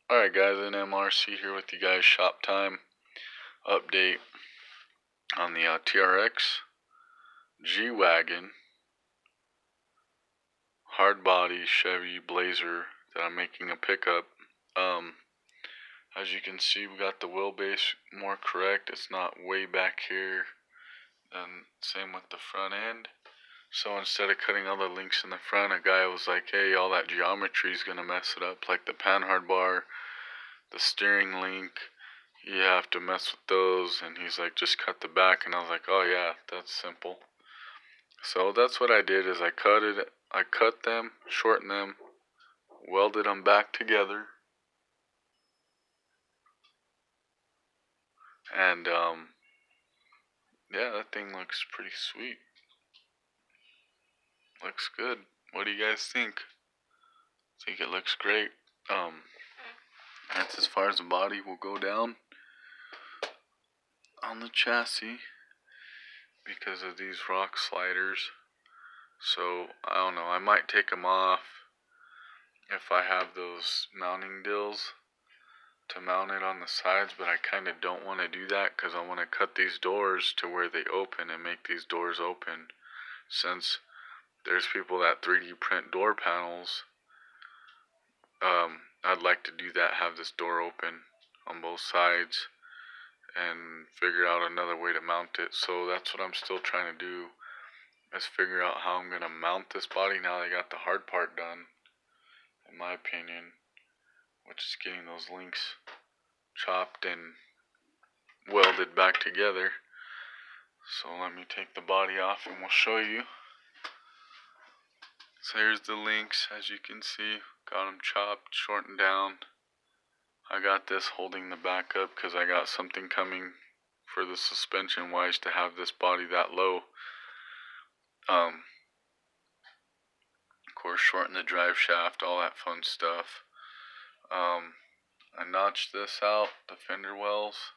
Alright guys, NMRC here with you guys, shop time update on the TRX G-Wagon hard body Chevy Blazer that I'm making a pickup. As you can see, we got the wheelbase more correct. It's not way back here, and same with the front end. So instead of cutting all the links in the front, a guy was like, hey, all that geometry is gonna mess it up, like the panhard bar, the steering link, you have to mess with those. And he's like, just cut the back. And I was like, oh yeah, that's simple. So that's what I did, is I cut them, shortened them, welded them back together, and yeah, that thing looks pretty sweet. Looks good. What do you guys think? I think it looks great. That's as far as the body will go down on the chassis because of these rock sliders. So I don't know, I might take them off if I have those mounting dills to mount it on the sides, but I kind of don't want to do that because I want to cut these doors to where they open and make these doors open, since there's people that 3D print door panels. I'd like to do that, have this door open on both sides and figure out another way to mount it. So that's what I'm still trying to do, is figure out how I'm going to mount this body now that I got the hard part done, in my opinion, which is getting those links chopped and welded back together. So let me take the body off and we'll show you. So here's the links, as you can see. Got them chopped, shortened down. I got this holding the back up because I got something coming for the suspension wise to have this body that low. Of course, shorten the drive shaft, all that fun stuff. I notched this out, the fender wells.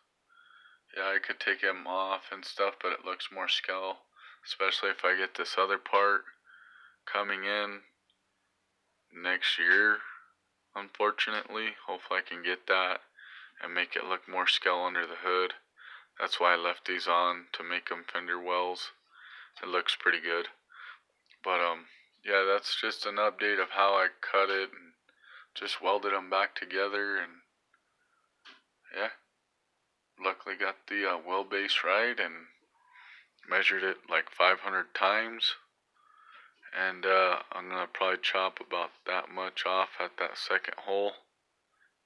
Yeah, I could take them off and stuff, but it looks more scale, especially if I get this other part coming in next year. Unfortunately, hopefully I can get that and make it look more scale under the hood. That's why I left these on, to make them fender wells. It looks pretty good. But yeah, that's just an update of how I cut it and just welded them back together. And yeah, luckily got the wheelbase right and measured it like 500 times. And I'm gonna probably chop about that much off at that second hole.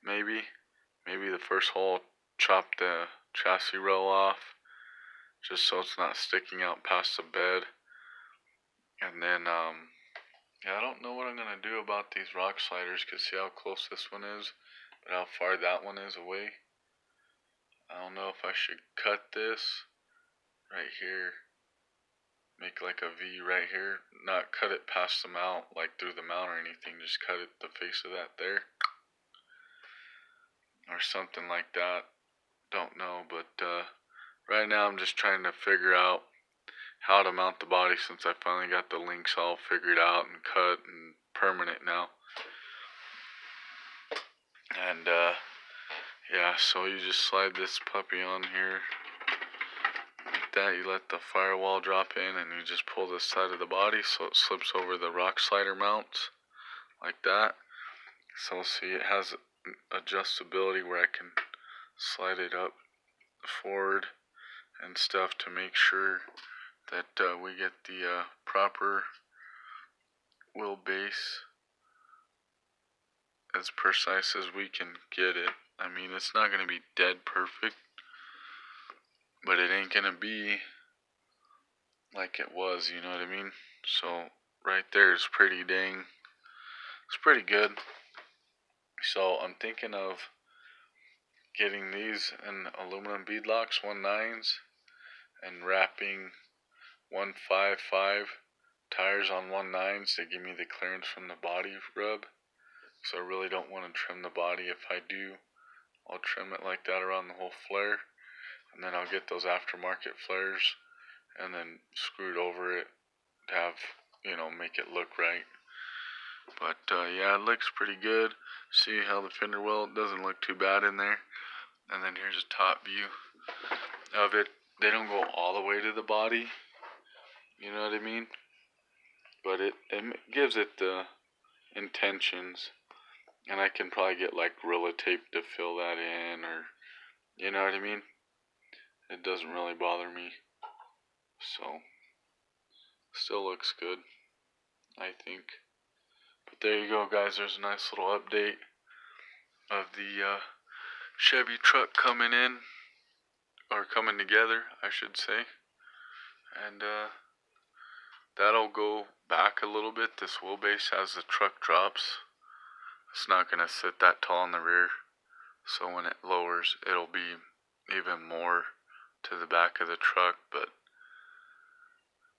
Maybe the first hole, chop the chassis rail off, just so it's not sticking out past the bed. And then yeah, I don't know what I'm gonna do about these rock sliders, cause see how close this one is, but how far that one is away. I don't know if I should cut this right here, make like a V right here, not cut it past the mount, like through the mount or anything, just cut it the face of that there, or something like that. Don't know, but right now I'm just trying to figure out how to mount the body, since I finally got the links all figured out and cut and permanent now. And yeah, so you just slide this puppy on here like that. You let the firewall drop in and you just pull this side of the body so it slips over the rock slider mounts like that. So see, it has adjustability where I can slide it up forward and stuff to make sure that we get the proper wheelbase as precise as we can get it. I mean, it's not going to be dead perfect, but it ain't going to be like it was, you know what I mean? So right there is pretty it's pretty good. So I'm thinking of getting these in aluminum beadlocks 1/9s and wrapping 1.55 tires on 1/9s to give me the clearance from the body rub. So I really don't want to trim the body. If I do, I'll trim it like that around the whole flare, and then I'll get those aftermarket flares and then screw it over it to have, make it look right. But yeah, it looks pretty good. See how the fender well doesn't look too bad in there. And then here's a top view of it. They don't go all the way to the body, you know what I mean? But it gives it the intentions. And I can probably get like Gorilla Tape to fill that in, or you know what I mean? It doesn't really bother me. So, still looks good, I think. But there you go, guys. There's a nice little update of the Chevy truck coming in, or coming together, I should say. And that'll go back a little bit. This wheelbase as the truck drops. It's not going to sit that tall in the rear. So when it lowers, it'll be even more to the back of the truck. But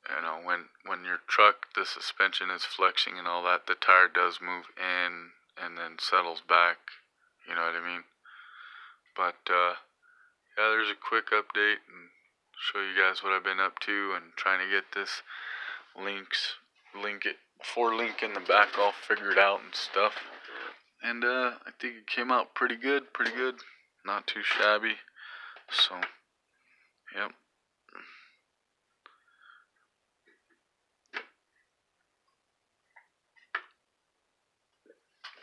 you know, when your truck, the suspension is flexing and all that, the tire does move in and then settles back. You know what I mean? But yeah, there's a quick update and show you guys what I've been up to and trying to get this link in the back all figured out and stuff. And I think it came out pretty good, not too shabby. So, yep.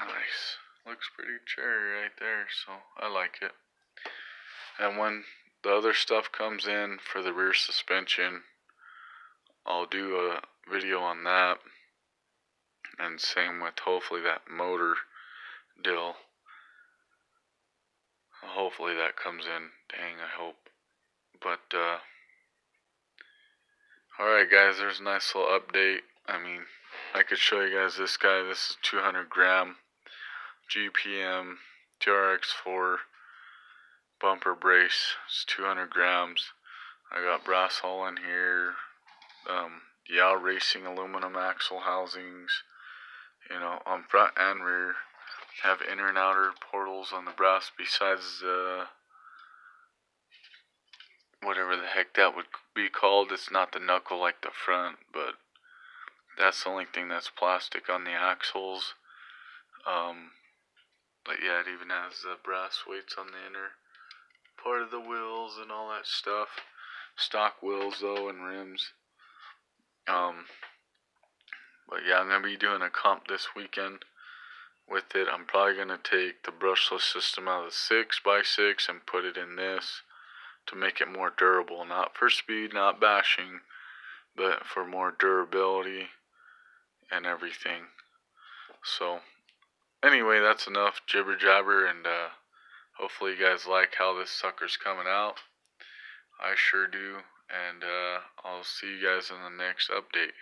Nice. Looks pretty cherry right there, so I like it. And when the other stuff comes in for the rear suspension, I'll do a video on that. And same with hopefully that motor deal. Hopefully that comes in. Dang, I hope. But alright guys, there's a nice little update. I mean, I could show you guys this guy. This is 200 gram GPM Trx4 bumper brace. It's 200 grams. I got brass hull in here. Yeah, racing aluminum axle housings. You know, on front and rear. Have inner and outer portals on the brass besides the whatever the heck that would be called. It's not the knuckle like the front, but that's the only thing that's plastic on the axles. But yeah, it even has the brass weights on the inner part of the wheels and all that stuff. Stock wheels though and rims. But yeah, I'm gonna be doing a comp this weekend with it. I'm probably gonna take the brushless system out of the 6x6 and put it in this to make it more durable. Not for speed, not bashing, but for more durability and everything. So anyway, that's enough jibber jabber, and hopefully you guys like how this sucker's coming out. I sure do, and I'll see you guys in the next update.